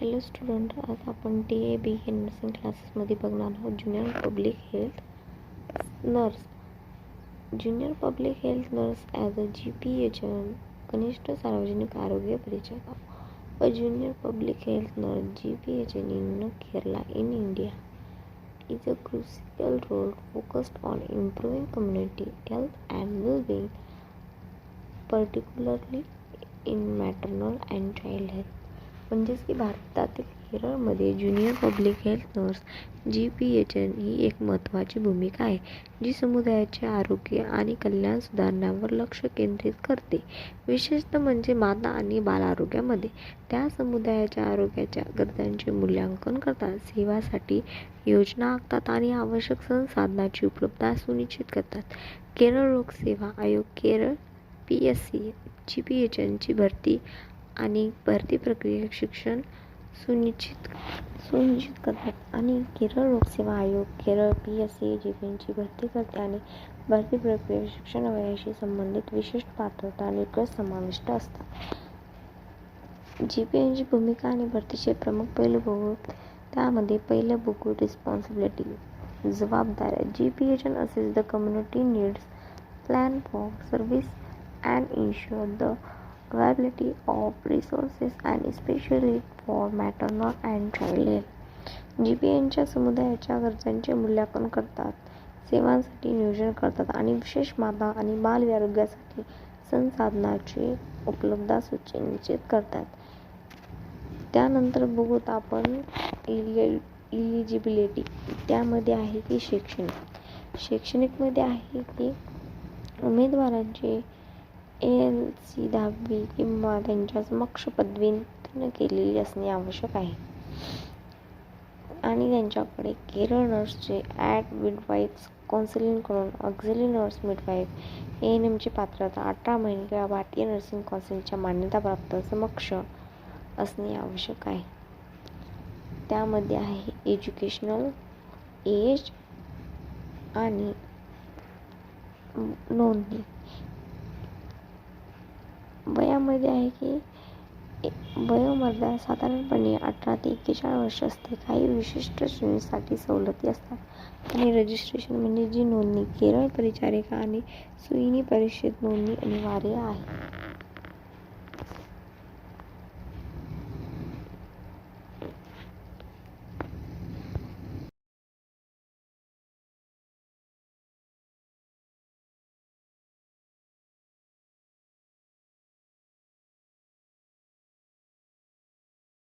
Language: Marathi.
हॅलो स्टुडंट, आज आपण DAB नर्सिंग क्लासेसमध्ये बघणार आहोत junior public health nurse. Junior public health nurse as a GP agent, कनिष्ठ सार्वजनिक आरोग्य परिचारिका. A junior public health nurse GP agent in Kerala in India is a crucial role focused on improving community health and well-being, particularly in maternal and child health. म्हणजेच की भारतातील केरळमध्ये junior public health nurse GP agent ही एक महत्त्वाची भूमिका आहे, जी समुदायाचे आरोग्य आणि कल्याण सुधारण्यावर लक्ष केंद्रित करते. विशेषतः म्हणजे माता आणि बाल आरोग्यामध्ये त्या समुदायाच्या आरोग्याच्या गरजांचे मूल्यांकन करतात, सेवासाठी योजना आखतात आणि आवश्यक संसाधनांची उपलब्धता सुनिश्चित करतात. केरळ लोकसेवा आयोग केरळ PSC GP एजंटची भरती आणि भरती प्रक्रिया शिक्षण सुनिश्चित करतात आणि केरळ लोकसेवा आयोग केरळ PSC GPची भरती करते आणि भरती प्रक्रिया शिक्षण वयाशी संबंधित विशिष्ट पात्रता निकष समाविष्ट असतात. GPची भूमिका आणि भरतीचे प्रमुख पैलू बघू. त्यामध्ये पहिलं बघू रिस्पॉन्सिबिलिटी, जबाबदाऱ्या. GP agent assess the community needs, plan for service and ensure the availability of resources and especially for maternal and child health. GPच्या समुदायाच्या गरजांचे मूल्यांकन करतात, सेवांसाठी नियोजन करतात आणि विशेष माता आणि बाल आरोग्यासाठी संसाधनांची उपलब्धता सुनिश्चित करतात. त्यानंतर बघूत आपण इलिजिबिलिटी. त्यामध्ये आहे की शैक्षणिकमध्ये आहे की उमेदवारांचे ALC 10वी किंवा त्यांच्या समकक्ष पदवी उत्तीर्ण केलेली असणे आवश्यक आहे आणि त्यांच्याकडे केरळ नर्सचे ॲट मिडवाईफ कौन्सिलकडून ऑक्झिलरी नर्स मिडवाईफ ANMची पात्रता 18 महिने किंवा भारतीय नर्सिंग कौन्सिलच्या मान्यताप्राप्त समकक्ष असणे आवश्यक आहे. त्यामध्ये आहे एज्युकेशनल एज आणि नोंदणी. वयामध्ये आहे की वयोमर्यादा साधारणपणे 18 ते 41 वर्ष असते. काही विशिष्ट श्रेणीसाठी सवलती असतात आणि रजिस्ट्रेशन म्हणजे जी नोंदणी केरळ परिचारिका आणि सुईणी परिषद नोंदणी अनिवार्य आहे.